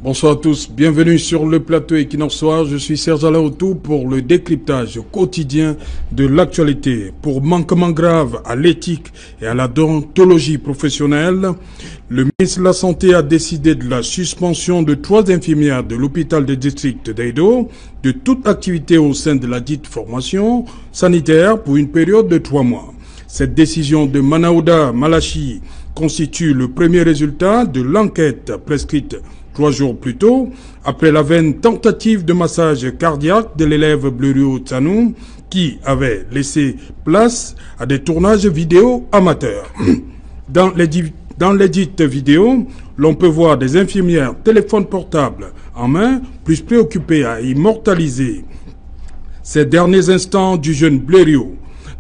Bonsoir à tous, bienvenue sur le plateau Equinoxoir. Je suis Serge Alaoutou pour le décryptage quotidien de l'actualité. Pour manquement grave à l'éthique et à la déontologie professionnelle, le ministre de la Santé a décidé de la suspension de 3 infirmières de l'hôpital de district d'Edo de toute activité au sein de la dite formation sanitaire pour une période de 3 mois. Cette décision de Manaouda Malachi constitue le premier résultat de l'enquête prescrite 3 jours plus tôt, après la vaine tentative de massage cardiaque de l'élève Blériot Tsanou, qui avait laissé place à des tournages vidéo amateurs. Dans les dites vidéos, l'on peut voir des infirmières téléphone portable en main, plus préoccupées à immortaliser ces derniers instants du jeune Blériot.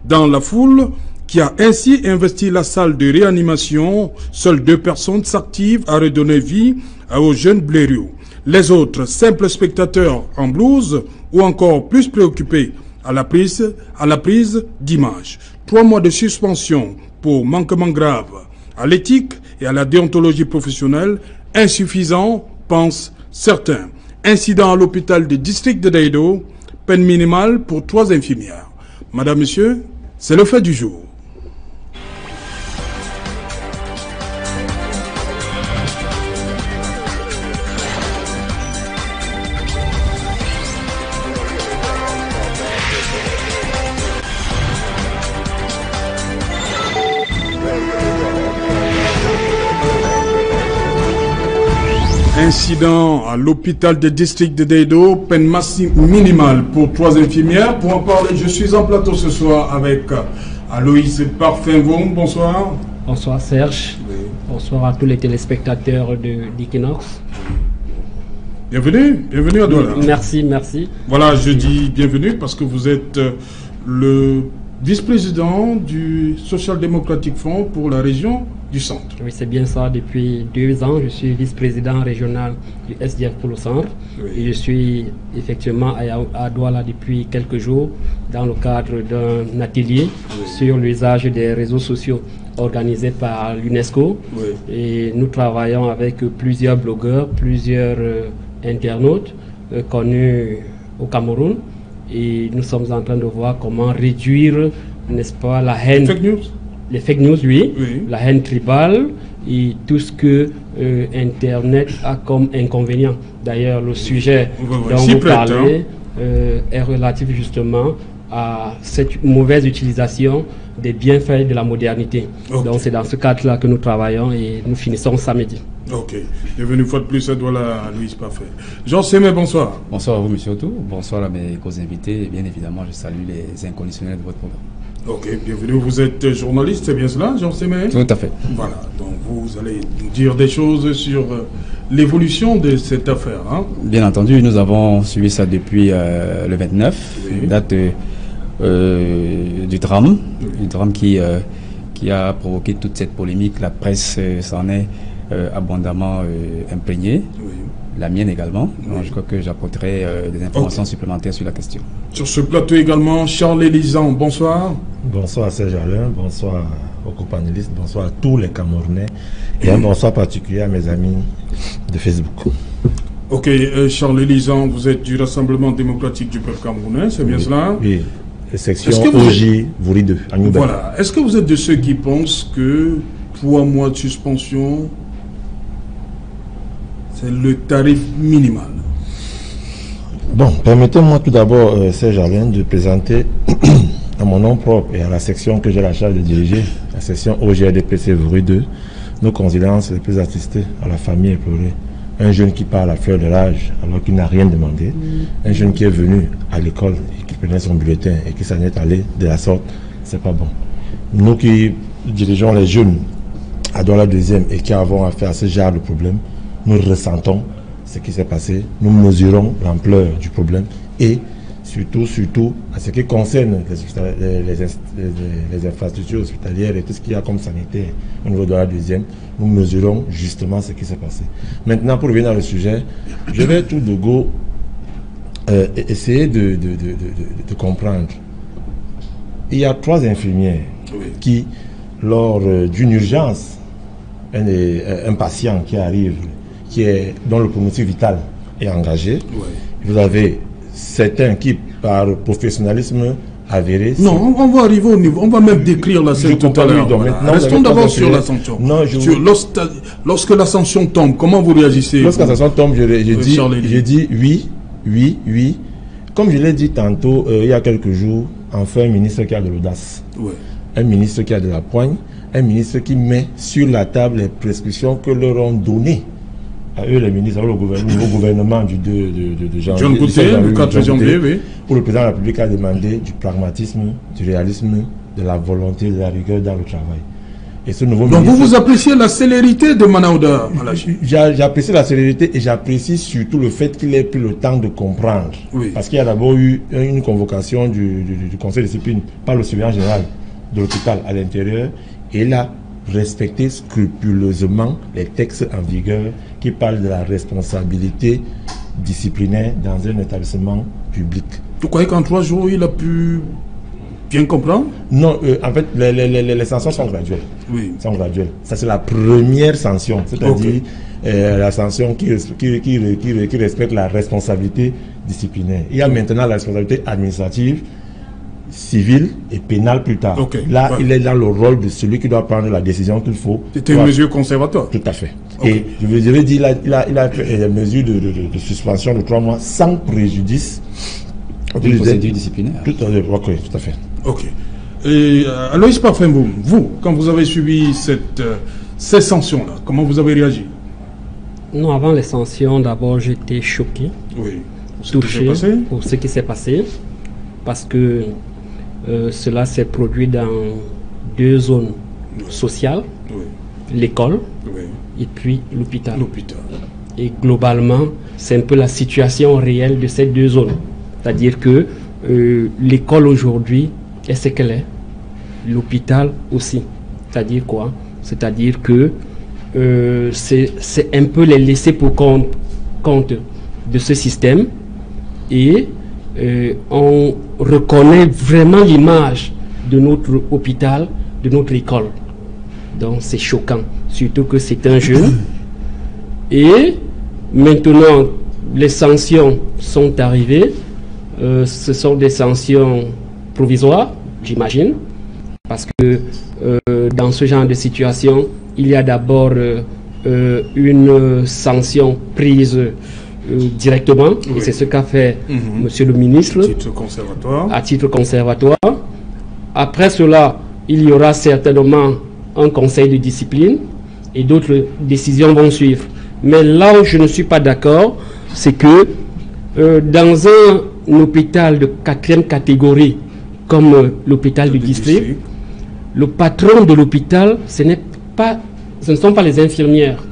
Dans la foule, qui a ainsi investi la salle de réanimation, seules 2 personnes s'activent à redonner vie au jeune Blériot. Les autres, simples spectateurs en blouse ou encore plus préoccupés à la prise d'images. 3 mois de suspension pour manquement grave à l'éthique et à la déontologie professionnelle, insuffisant, pensent certains. Incident à l'hôpital du district de Daido, peine minimale pour 3 infirmières. Madame, Monsieur, c'est le fait du jour. Incident à l'hôpital de district de Daido, peine minimale pour 3 infirmières. Pour en parler, je suis en plateau ce soir avec Aloïs Parfenvon. Bonsoir. Bonsoir Serge. Oui. Bonsoir à tous les téléspectateurs d'Equinox. Bienvenue à Douala. Merci. Voilà, je dis bienvenue parce que vous êtes le vice-président du Social Democratic Front pour la région du centre. Oui, c'est bien ça. Depuis 2 ans, je suis vice-président régional du SDF pour le centre. Oui. Et je suis effectivement à Douala depuis quelques jours dans le cadre d'un atelier sur l'usage des réseaux sociaux organisé par l'UNESCO. Oui. Et nous travaillons avec plusieurs blogueurs, plusieurs internautes connus au Cameroun. Et nous sommes en train de voir comment réduire, n'est-ce pas, la haine. Fake news. Les fake news, oui. La haine tribale et tout ce que Internet a comme inconvénient. D'ailleurs, le sujet dont vous parlez est relatif justement à cette mauvaise utilisation des bienfaits de la modernité. Okay. Donc c'est dans ce cadre-là que nous travaillons et nous finissons samedi. Ok. Bienvenue une fois de plus à Douala, Louise Parfait. Jean Sémé, bonsoir. Bonsoir à vous, monsieur Otto. Bonsoir à mes co-invités. Et bien évidemment, je salue les inconditionnels de votre programme. Ok, bienvenue. Vous êtes journaliste, c'est bien cela, Jean Sémé? Tout à fait. Voilà, donc vous allez nous dire des choses sur l'évolution de cette affaire. Hein? Bien entendu, nous avons suivi ça depuis le 29, date du drame, qui a provoqué toute cette polémique. La presse s'en est abondamment imprégnée. La mienne également. Donc, je crois que j'apporterai des informations supplémentaires sur la question. Sur ce plateau également, Charles Elisan, bonsoir. Bonsoir Serge Alain, bonsoir aux copanélistes, bonsoir à tous les Camerounais et un bonsoir particulier à mes amis de Facebook. Ok, Charles Elisan, vous êtes du Rassemblement démocratique du peuple camerounais, c'est bien cela? Oui, section OJ, Vouri 2, à Newberg. Voilà, est-ce que vous êtes de ceux qui pensent que 3 mois de suspension, c'est le tarif minimal? Bon, permettez-moi tout d'abord, Serge Alain, de présenter à mon nom propre et à la section que j'ai la charge de diriger, la section OGRDPC Vouri 2, nos condoléances les plus attestées à la famille éplorée. Un jeune qui parle à fleur de l'âge alors qu'il n'a rien demandé. Un jeune qui est venu à l'école et qui prenait son bulletin et qui s'en est allé de la sorte, c'est pas bon. Nous qui dirigeons les jeunes à Douala 2e et qui avons affaire à ce genre de problème, nous ressentons ce qui s'est passé, nous mesurons l'ampleur du problème et surtout à ce qui concerne les infrastructures hospitalières et tout ce qu'il y a comme sanitaire au niveau de la 2e, nous mesurons justement ce qui s'est passé. Maintenant, pour revenir à le sujet, je vais tout de go essayer de comprendre. Il y a 3 infirmières qui, lors d'une urgence, un patient qui arrive dont le pronostic vital est engagé. Vous avez certains qui, par professionnalisme avéré... Non, on va arriver au niveau, on va même décrire la scène tout à l'heure. Restons d'abord sur l'ascension. Lorsque l'ascension tombe, comment vous réagissez? Lorsque l'ascension tombe, je dis oui. Comme je l'ai dit tantôt, il y a quelques jours, enfin un ministre qui a de l'audace, un ministre qui a de la poigne, un ministre qui met sur la table les prescriptions que leur ont données à eux les ministres, au gouvernement du 2 de janvier. John Goutet, le 4 janvier, oui. Où le président de la République a demandé du pragmatisme, du réalisme, de la volonté, de la rigueur dans le travail. Et ce nouveau Donc vous appréciez la célérité de Manaouda? J'apprécie la célérité et j'apprécie surtout le fait qu'il ait pris le temps de comprendre. Parce qu'il y a d'abord eu une convocation du conseil de discipline par le surveillant général de l'hôpital à l'intérieur. Et il a respecté scrupuleusement les textes en vigueur qui parlent de la responsabilité disciplinaire dans un établissement public. Vous croyez qu'en 3 jours, il a pu bien comprendre? Non, en fait, les sanctions sont graduelles. Sont graduelles. Ça, c'est la première sanction, c'est-à-dire la sanction qui respecte la responsabilité disciplinaire. Il y a maintenant la responsabilité administrative, civile et pénale plus tard. Là, il est dans le rôle de celui qui doit prendre la décision qu'il faut. C'était une mesure conservatoire. Tout à fait. Et je veux dire, il a fait des mesures de suspension de 3 mois sans préjudice. Une procédure disciplinaire. Tout à fait. Et Aloïs Parfemboum, vous, quand vous avez suivi ces sanctions-là, comment vous avez réagi? Non, avant les sanctions, d'abord, j'étais choqué, touché pour ce qui s'est passé, parce que cela s'est produit dans 2 zones sociales, l'école et puis l'hôpital. Et globalement, c'est un peu la situation réelle de ces 2 zones. C'est-à-dire que l'école aujourd'hui est ce qu'elle est, l'hôpital aussi. C'est-à-dire quoi? C'est-à-dire que c'est un peu les laisser pour compte de ce système et on reconnaît vraiment l'image de notre hôpital, de notre école. Donc c'est choquant, surtout que c'est un jeune. Et maintenant, les sanctions sont arrivées. Ce sont des sanctions provisoires, j'imagine, parce que dans ce genre de situation, il y a d'abord une sanction prise directement, et c'est ce qu'a fait Monsieur le ministre à titre conservatoire. Après cela, il y aura certainement un conseil de discipline et d'autres décisions vont suivre. Mais là où je ne suis pas d'accord, c'est que dans un hôpital de 4e catégorie comme l'hôpital du district, le patron de l'hôpital, ce ne sont pas les infirmières.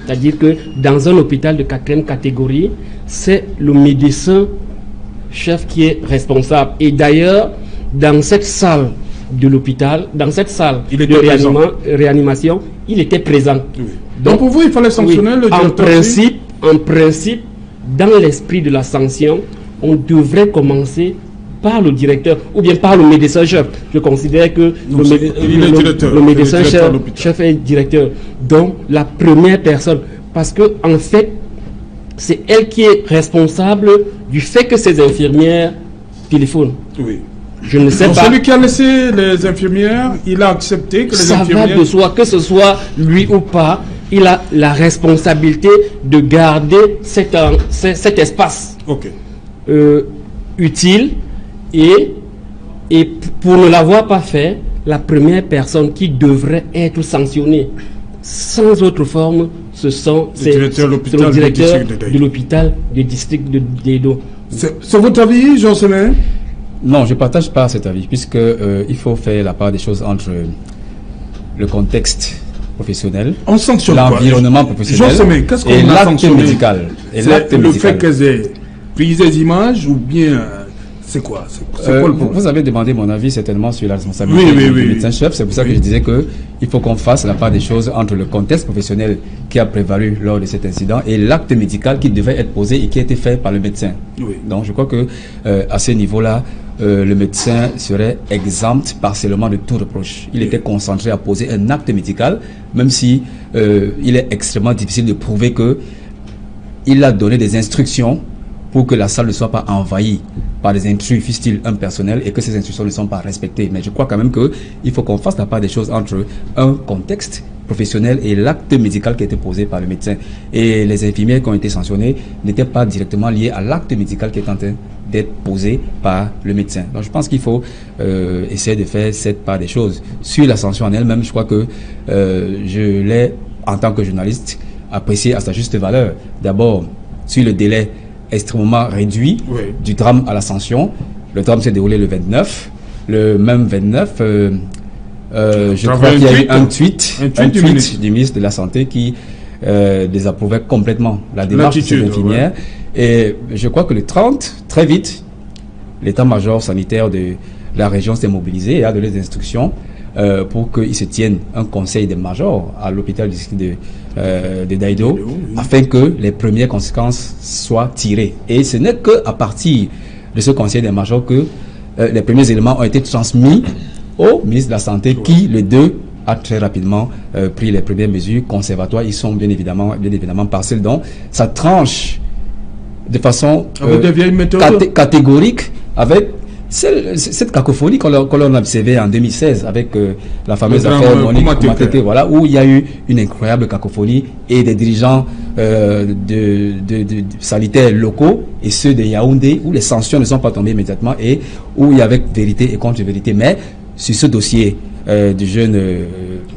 C'est-à-dire que dans un hôpital de 4e catégorie, c'est le médecin chef qui est responsable. Et d'ailleurs, dans cette salle de l'hôpital, dans cette salle de réanimation, il était présent. Donc pour vous, il fallait sanctionner le directeur? En principe, dans l'esprit de la sanction, on devrait commencer par le directeur ou bien par le médecin chef. Je considère que le médecin chef est directeur. Donc la première personne, parce que en fait, c'est elle qui est responsable du fait que ces infirmières téléphonent. Je ne sais pas. Celui qui a laissé les infirmières, il a accepté que les infirmières... Ça va de soi, que ce soit lui ou pas, il a la responsabilité de garder cet espace utile. Et pour ne l'avoir pas fait, la première personne qui devrait être sanctionnée sans autre forme, c'est le directeur de l'hôpital du district de Dedo. C'est votre avis, Jean Semen? Non, je ne partage pas cet avis, puisque il faut faire la part des choses entre le contexte professionnel, l'environnement professionnel et l'acte médical. Le fait qu'elles aient pris des images ou bien... C'est quoi le problème? Vous avez demandé mon avis certainement sur la responsabilité du médecin-chef. C'est pour ça que je disais qu'il faut qu'on fasse la part des choses entre le contexte professionnel qui a prévalu lors de cet incident et l'acte médical qui devait être posé et qui a été fait par le médecin. Donc je crois que à ce niveau-là, le médecin serait exempt partiellement de tout reproche. Il était concentré à poser un acte médical, même si il est extrêmement difficile de prouver que il a donné des instructions pour que la salle ne soit pas envahie par des intrus, fût-il un personnel, et que ces instructions ne sont pas respectées. Mais je crois quand même qu'il faut qu'on fasse la part des choses entre un contexte professionnel et l'acte médical qui a été posé par le médecin. Et les infirmières qui ont été sanctionnées n'étaient pas directement liées à l'acte médical qui est en train d'être posé par le médecin. Donc je pense qu'il faut essayer de faire cette part des choses. Sur la sanction en elle-même, je crois que je l'ai, en tant que journaliste, apprécié à sa juste valeur. D'abord, sur le délai extrêmement réduit du drame à l'Ascension. Le drame s'est déroulé le 29. Le même 29, je crois qu'il y a eu un tweet du ministre de la Santé qui désapprouvait complètement la démarche de ces infirmières. Et je crois que le 30, très vite, l'état-major sanitaire de la région s'est mobilisé et a donné des instructions pour qu'il se tienne un conseil des majors à l'hôpital du district de Daïdo, afin que les premières conséquences soient tirées. Et ce n'est qu'à partir de ce conseil des majors que les premiers éléments ont été transmis au ministre de la Santé qui, le 2, a très rapidement pris les premières mesures conservatoires. Ils sont bien évidemment partiels. Donc, ça tranche de façon catégorique avec cette cacophonie qu'on a observée en 2016 avec la fameuse affaire Monique Koumateke, voilà, où il y a eu une incroyable cacophonie et des dirigeants sanitaires locaux et ceux de Yaoundé où les sanctions ne sont pas tombées immédiatement et où il y avait vérité et contre-vérité. Mais sur ce dossier du jeune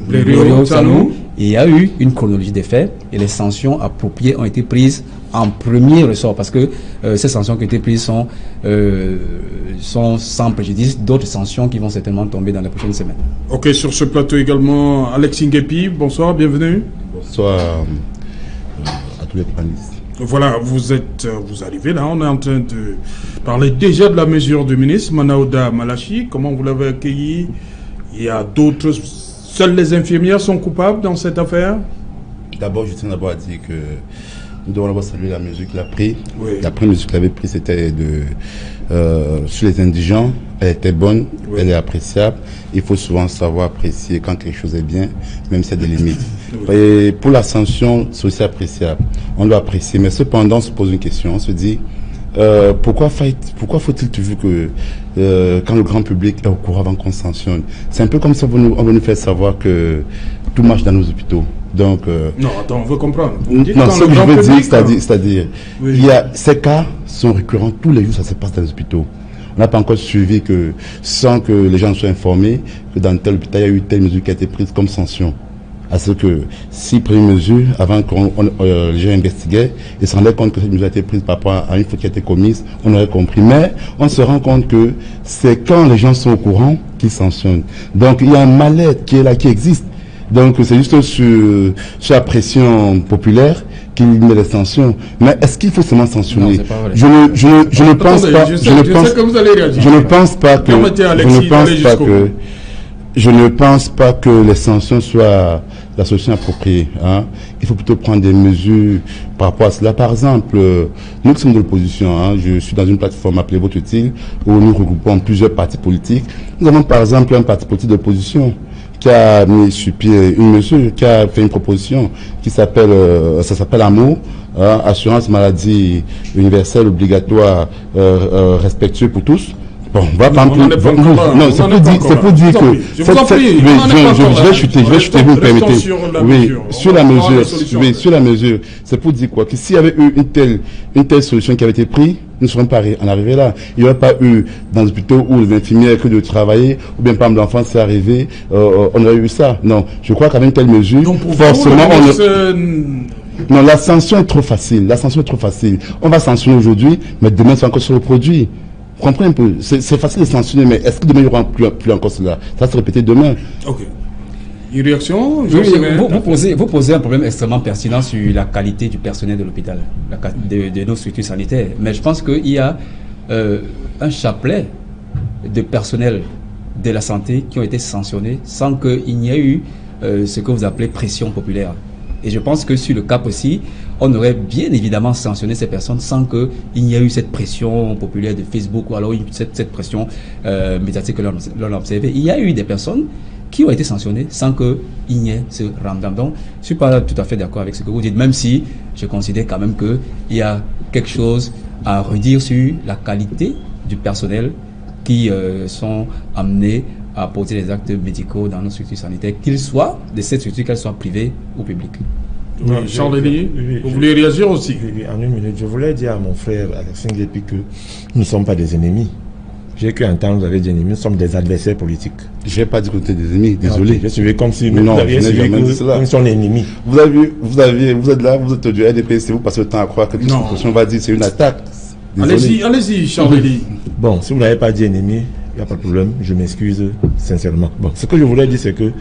Lério Sanou, il y a eu une chronologie des faits et les sanctions appropriées ont été prises en premier ressort parce que ces sanctions qui ont été prises sont sans préjudice d'autres sanctions qui vont certainement tomber dans les prochaines semaines. Ok, sur ce plateau également, Alex Nguepi, bonsoir, bienvenue. Bonsoir à tous les panélistes. Voilà, vous arrivez là, on est en train de parler déjà de la mesure du ministre, Manaouda Malachi, comment vous l'avez accueilli? Il y a d'autres, seules les infirmières sont coupables dans cette affaire? D'abord, je tiens d'abord à dire que nous devons d'abord saluer la mesure qu'il a prise. Oui. La première mesure qu'il avait prise, c'était sur les indigents. Elle était bonne, oui. Elle est appréciable. Il faut souvent savoir apprécier quand quelque chose est bien, même s'il y a des limites. Oui. Et pour la sanction, c'est aussi appréciable. On doit apprécier. Mais cependant, on se pose une question. On se dit, pourquoi faut-il toujours que quand le grand public est au courant avant qu'on sanctionne? C'est un peu comme si on veut nous faire savoir que tout marche dans nos hôpitaux. Donc, non, attends, on veut comprendre. Non, ce que je veux dire, c'est-à-dire, oui. Il y a, ces cas sont récurrents tous les jours, ça se passe dans les hôpitaux. On n'a pas encore suivi que, sans que les gens soient informés, que dans tel hôpital, il y a eu telle mesure qui a été prise comme sanction. À ce que, si pris une mesure, avant que les gens investiguaient, et se rendaient compte que cette mesure a été prise par rapport à une faute qui a été commise, on aurait compris. Mais, on se rend compte que c'est quand les gens sont au courant qu'ils sanctionnent. Donc, il y a un mal-être qui est là, qui existe. Donc c'est juste sur la pression populaire qu'il met les sanctions. Mais est-ce qu'il faut seulement sanctionner? Je ne pense pas que les sanctions soient la solution appropriée. Hein. Il faut plutôt prendre des mesures par rapport à cela. Par exemple, nous qui sommes de l'opposition, hein, je suis dans une plateforme appelée Vote Utile, où nous regroupons plusieurs partis politiques. Nous avons par exemple un parti politique d'opposition qui a mis sur pied une mesure, qui a fait une proposition qui s'appelle, ça s'appelle AMO, assurance maladie universelle obligatoire, respectueux pour tous. Bon, on va pas non, c'est pour dire que je vais chuter, vous me permettez. Oui, sur la mesure, c'est pour dire quoi? Que s'il y avait eu une telle solution qui avait été prise, nous ne serions pas en arrivés là. Il n'y aurait pas eu dans les hôpitaux où les infirmières que de travailler, ou bien par exemple l'enfant s'est arrivé, on aurait eu ça. Non, je crois qu'avec une telle mesure, forcément non, la sanction est trop facile. La sanction est trop facile. On va sanctionner aujourd'hui, mais demain c'est encore sur le produit. Comprenez un peu, c'est facile de sanctionner, mais est-ce que demain il n'y aura plus encore cela? Ça va se répéter demain. Ok. Une réaction? Vous posez un problème extrêmement pertinent sur la qualité du personnel de l'hôpital, de nos structures sanitaires. Mais je pense qu'il y a un chapelet de personnel de la santé qui ont été sanctionnés sans qu'il n'y ait eu ce que vous appelez pression populaire. Et je pense que sur le cap aussi, on aurait bien évidemment sanctionné ces personnes sans qu'il n'y ait eu cette pression populaire de Facebook ou alors cette pression médiatique que l'on a observée. Il y a eu des personnes qui ont été sanctionnés sans qu'il n'y ait ce ramdam. Donc, je ne suis pas tout à fait d'accord avec ce que vous dites, même si je considère quand même qu'il y a quelque chose à redire sur la qualité du personnel qui sont amenés à poser les actes médicaux dans nos structures sanitaires, qu'ils soient de cette structure, qu'elles soient privées ou publiques. Oui, Charles Elie, vous voulez réagir aussi? Oui, en une minute, je voulais dire à mon frère Alexandre Guépi que nous ne sommes pas des ennemis. J'ai cru entendre, vous avez dit ennemis, nous sommes des adversaires politiques. Je n'ai pas dit que vous étiez des ennemis, désolé. Je suis comme si nous aviez suivi que nous sommes ennemis. Vous êtes là, vous êtes du RDPC, vous passez le temps à croire que toute cette question va dire c'est une attaque. Allez-y, Charles Elie. Bon, si vous n'avez pas dit ennemi, il n'y a pas de problème, je m'excuse sincèrement. Bon, ce que je voulais dire, c'est que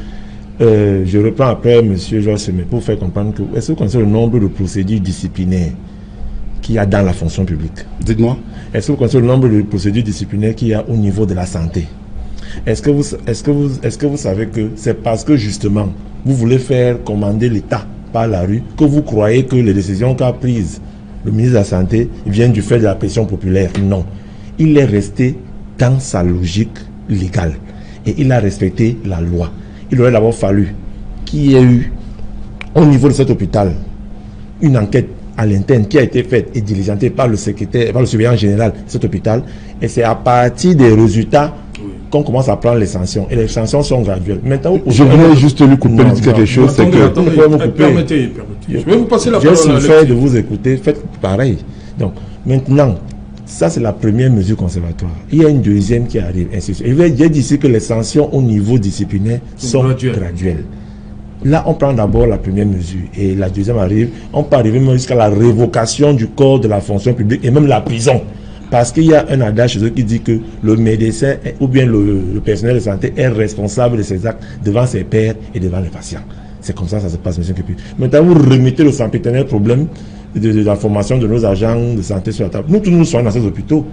je reprends après M. Georges Semé pour faire comprendre que est-ce que vous connaissez le nombre de procédures disciplinaires qu'il y a dans la fonction publique? Dites-moi. Est-ce que vous connaissez le nombre de procédures disciplinaires qu'il y a au niveau de la santé? Est-ce que vous savez que c'est parce que justement vous voulez faire commander l'État par la rue que vous croyez que les décisions qu'a prises le ministre de la Santé viennent du fait de la pression populaire? Non. Il est resté dans sa logique légale et il a respecté la loi. Il aurait d'abord fallu qu'il y ait eu au niveau de cet hôpital une enquête à l'interne qui a été faite et diligentée par le surveillant général de cet hôpital, et c'est à partir des résultats qu'on commence à prendre les sanctions, et les sanctions sont graduelles. Maintenant, je voulais juste lui couper, lui dire quelque chose, c'est que... Permettez. Je vais vous passer la parole. J'ai souffert de vous écouter, faites pareil. Donc, maintenant, ça c'est la première mesure conservatoire. Il y a une deuxième qui arrive, ainsi de suite. J'ai dit ici que les sanctions au niveau disciplinaire sont graduelles. Là, on prend d'abord la première mesure et la deuxième arrive. On peut arriver même jusqu'à la révocation du corps de la fonction publique et même la prison. Parce qu'il y a un adage chez eux qui dit que le médecin ou bien le personnel de santé est responsable de ses actes devant ses pairs et devant les patients. C'est comme ça que ça se passe, M. Képi. Maintenant, vous remettez le sempiternel problème de la formation de nos agents de santé sur la table. Nous, tous nous sommes dans ces hôpitaux,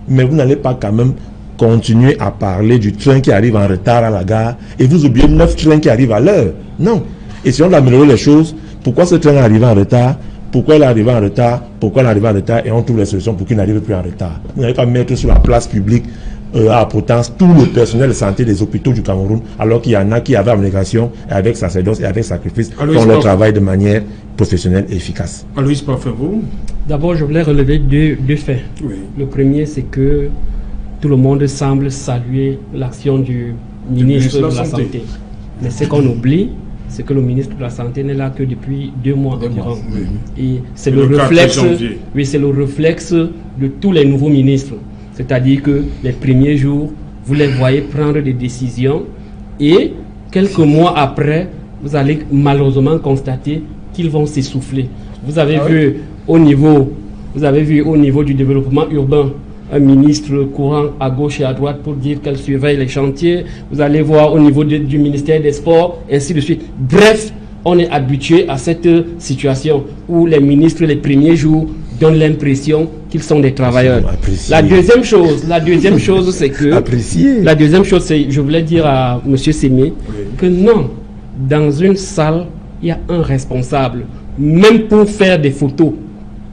mais vous n'allez pas quand même continuer à parler du train qui arrive en retard à la gare et vous oubliez 9 trains qui arrivent à l'heure. Non. Essayons d'améliorer les choses. Pourquoi ce train est arrivé en retard? Pourquoi il est arrivé en retard? Pourquoi il est arrivé en retard? Et on trouve les solutions pour qu'il n'arrive plus en retard. Vous n'allez pas mettre sur la place publique à potence tout le personnel de santé des hôpitaux du Cameroun, alors qu'il y en a qui avaient abnégation, avec sacerdoce et avec sacrifice, font leur travail de manière professionnelle et efficace. Aloïs, parfait-vous? D'abord, je voulais relever deux faits. Oui. Le premier, c'est que tout le monde semble saluer l'action du ministre de la Santé. Mais ce qu'on oublie, c'est que le ministre de la Santé n'est là que depuis 2 mois environ. Et c'est le réflexe, c'est le réflexe de tous les nouveaux ministres. C'est-à-dire que les premiers jours, vous les voyez prendre des décisions et quelques mois après, vous allez malheureusement constater qu'ils vont s'essouffler. Vous avez vu au niveau du développement urbain, un ministre courant à gauche et à droite pour dire qu'elle surveille les chantiers. Vous allez voir au niveau du ministère des Sports, ainsi de suite. Bref, on est habitué à cette situation où les ministres, les premiers jours, donnent l'impression qu'ils sont des travailleurs. La deuxième chose, c'est que... La deuxième chose, c'est, je voulais dire à M. Semé, que non, dans une salle, il y a un responsable. Même pour faire des photos,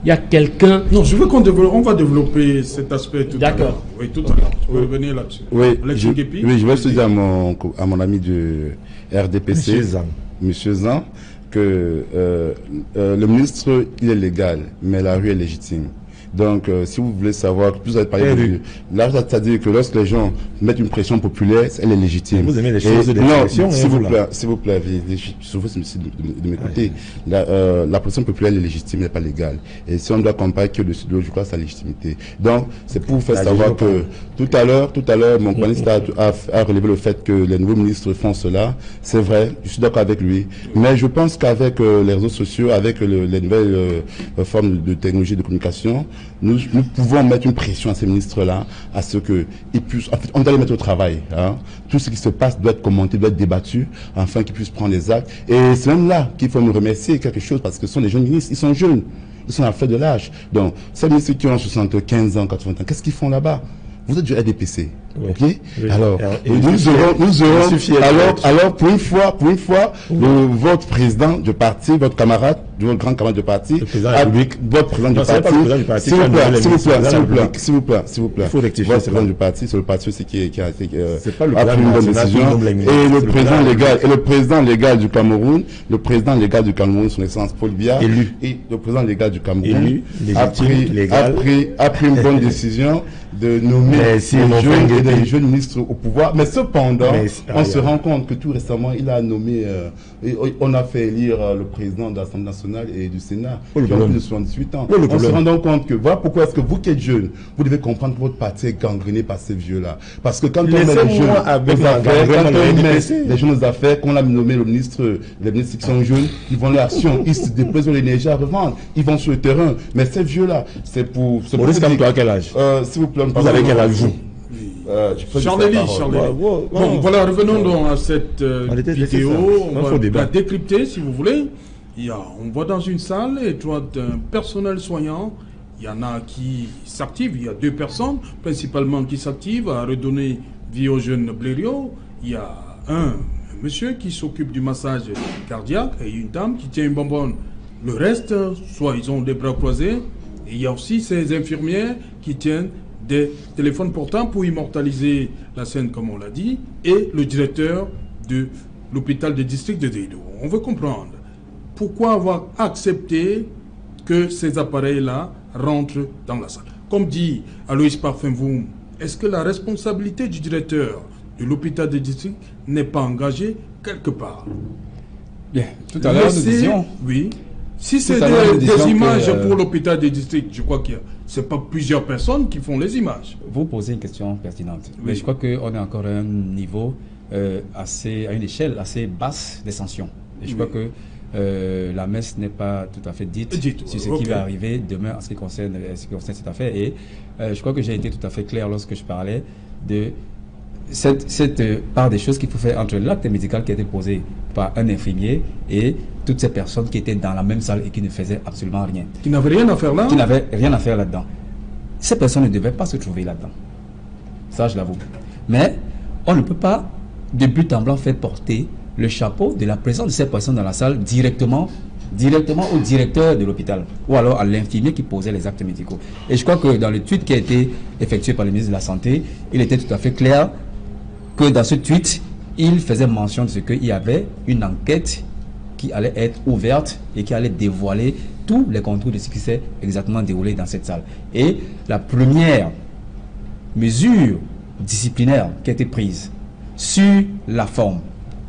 il y a quelqu'un... Non, je veux on va développer cet aspect tout à l'heure. D'accord. Oui, tout à l'heure. Je vais revenir là-dessus. Oui, je vais se dire à mon ami du RDPC, M. Zan, que le ministre, il est légal, mais la rue est légitime. Donc, si vous voulez savoir, vous avez parlé de rue. Là, c'est-à-dire que lorsque les gens mettent une pression populaire, elle est légitime. Vous aimez les choses de pression, s'il vous plaît, je vous de m'écouter. La pression populaire est légitime, elle n'est pas légale. Et si on doit comparer que dessus de l'autre, je crois sa légitimité. Donc, c'est pour vous faire savoir que tout à l'heure, mon panéliste a relevé le fait que les nouveaux ministres font cela. C'est vrai, je suis d'accord avec lui. Mais je pense qu'avec les réseaux sociaux, avec les nouvelles formes de technologie de communication, nous pouvons mettre une pression à ces ministres-là, à ce qu'ils puissent, en fait, on doit les mettre au travail. Hein. Tout ce qui se passe doit être commenté, doit être débattu, afin qu'ils puissent prendre les actes. Et c'est même là qu'il faut nous remercier quelque chose, parce que ce sont des jeunes ministres, ils sont jeunes, ils sont à la fin de l'âge. Donc, ces ministres qui ont 75 ans, 80 ans, qu'est-ce qu'ils font là-bas? Vous êtes du RDPC, Oui. Ok. Oui. Alors, Et nous aurons, je suis fier alors, pour une fois, votre président de parti, votre camarade, votre grand camarade de parti, le président de la République, votre président du parti, s'il vous plaît, il faut rectifier votre président du parti, c'est le parti aussi qui a c'est pas le pris une bonne décision, et le président légal du Cameroun, son excellence Paul Biya, élu, et le président légal du Cameroun, élu, a pris une bonne décision de nommer des jeunes ministres au pouvoir. Mais cependant, on se rend compte que tout récemment, il a nommé, on a fait élire le président de l'Assemblée nationale et du Sénat, qui a plus de 78 ans. On se rend compte que, voilà pourquoi est-ce que vous qui êtes jeune, vous devez comprendre que votre parti est gangréné par ces vieux-là. Parce que quand on met les jeunes aux affaires, qu'on a nommé les ministres qui sont jeunes, ils vont leur action, ils se déposent l'énergie à revendre, ils vont sur le terrain. Mais ces vieux-là, c'est pour... Maurice, comme toi, à quel âge? S'il vous plaît, vous avez quel âge, vous? Charlélie. Bon, voilà, revenons donc à cette vidéo. On va la décrypter, si vous voulez. On voit dans une salle, et toi, d'un personnel soignant, il y en a qui s'activent. Il y a 2 personnes, principalement, qui s'activent à redonner vie aux jeunes Blériot. Il y a un monsieur qui s'occupe du massage cardiaque et une dame qui tient une bonbonne. Le reste, soit ils ont des bras croisés, et il y a aussi ces infirmières qui tiennent des téléphones portables pour immortaliser la scène, comme on l'a dit, et le directeur de l'hôpital de district de Dido. On veut comprendre pourquoi avoir accepté que ces appareils-là rentrent dans la salle. Comme dit Aloïs Parfumvoum, est-ce que la responsabilité du directeur de l'hôpital de district n'est pas engagée quelque part? Bien, tout à l'heure nous disions... Oui. Si c'est des images pour l'hôpital des districts, je crois que ce n'est pas plusieurs personnes qui font les images. Vous posez une question pertinente. Oui. Mais je crois qu'on est encore à un niveau à une échelle assez basse des sanctions. Et je crois que la messe n'est pas tout à fait dite sur ce qui va arriver demain en ce qui concerne cette affaire. Et je crois que j'ai été tout à fait clair lorsque je parlais de cette part des choses qu'il faut faire entre l'acte médical qui a été posé par un infirmier et toutes ces personnes qui étaient dans la même salle et qui ne faisaient absolument rien. Qui n'avaient rien à faire là? Qui n'avaient rien à faire là-dedans. Ces personnes ne devaient pas se trouver là-dedans. Ça, je l'avoue. Mais on ne peut pas, de but en blanc, faire porter le chapeau de la présence de ces personnes dans la salle directement au directeur de l'hôpital ou alors à l'infirmier qui posait les actes médicaux. Et je crois que dans le tweet qui a été effectué par le ministre de la Santé, il était tout à fait clair que dans ce tweet, il faisait mention de ce qu'il y avait une enquête qui allait être ouverte et qui allait dévoiler tous les contours de ce qui s'est exactement déroulé dans cette salle. Et la première mesure disciplinaire qui a été prise sur la forme,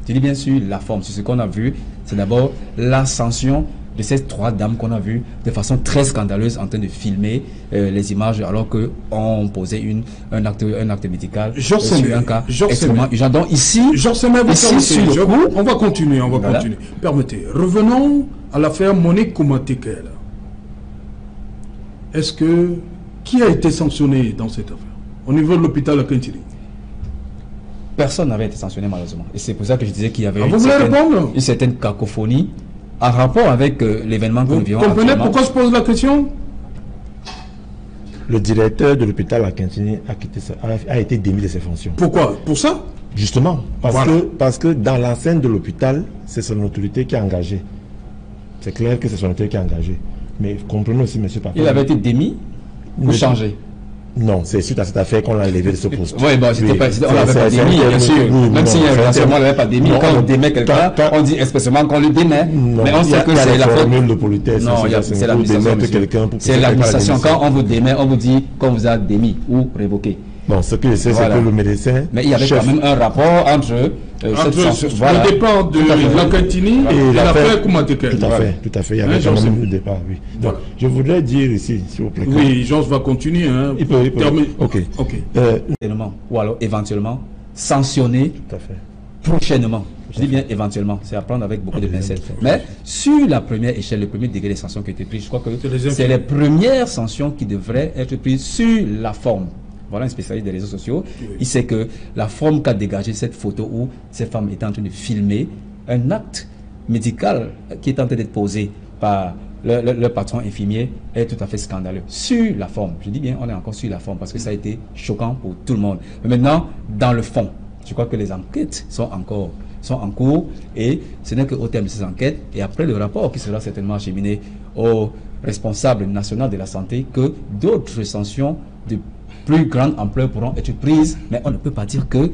je dis bien sur la forme, sur ce qu'on a vu, c'est d'abord la sanction de ces 3 dames qu'on a vues de façon très scandaleuse en train de filmer les images alors qu'on posait un acte médical sur un cas extrêmement urgent. Donc ici, on va continuer. Permettez, revenons à l'affaire Monique Koumatekel. Qui a été sanctionné dans cette affaire au niveau de l'hôpital à Kintiri? Personne n'avait été sanctionné malheureusement. Et c'est pour ça que je disais qu'il y avait une certaine cacophonie en rapport avec l'événement que nous vivons. Vous comprenez pourquoi je pose la question? Le directeur de l'hôpital à Kintini a été démis de ses fonctions. Pourquoi? Pour ça? Justement, parce que dans l'enceinte de l'hôpital, c'est son autorité qui est engagée. C'est clair que c'est son autorité qui est engagée. Mais comprenez aussi, M. Papa. Il avait été démis ou changé? Non, c'est suite à cette affaire qu'on l'a élevé de ce poste. Oui, bon, on l'avait pas démis, bien sûr. Même si on ne l'avait pas démis, quand on démet quelqu'un, on dit expressément qu'on le démet. Mais on sait que c'est la formule de politesse. Non, c'est l'administration. C'est l'administration. Quand on vous démet, on vous dit qu'on vous a démis ou révoqué. Bon, ce que je sais, c'est que le médecin... Mais il y avait quand même un rapport entre le départ de Lankantini et l'affaire Koumatekel. Tout à fait. Il y avait quand même le départ, oui. Donc, je voudrais dire ici, s'il vous plaît... Oui, Jean va continuer. Il peut. Ok. Ou alors, éventuellement, sanctionner prochainement. Je dis bien éventuellement, c'est à prendre avec beaucoup de pincettes. Mais sur la première échelle, le premier degré des sanctions qui ont été prises, je crois que c'est les premières sanctions qui devraient être prises sur la forme. Voilà un spécialiste des réseaux sociaux. Il sait que la forme qu'a dégagé cette photo où ces femmes étaient en train de filmer un acte médical qui est en train d'être posé par le patron infirmier est tout à fait scandaleux. Sur la forme, je dis bien, on est encore sur la forme parce que ça a été choquant pour tout le monde. Mais maintenant, dans le fond, je crois que les enquêtes sont en cours et ce n'est qu'au terme de ces enquêtes et après le rapport qui sera certainement acheminé au responsable national de la santé que d'autres sanctions de plus grande ampleur pourront être prises, mais on ne peut pas dire que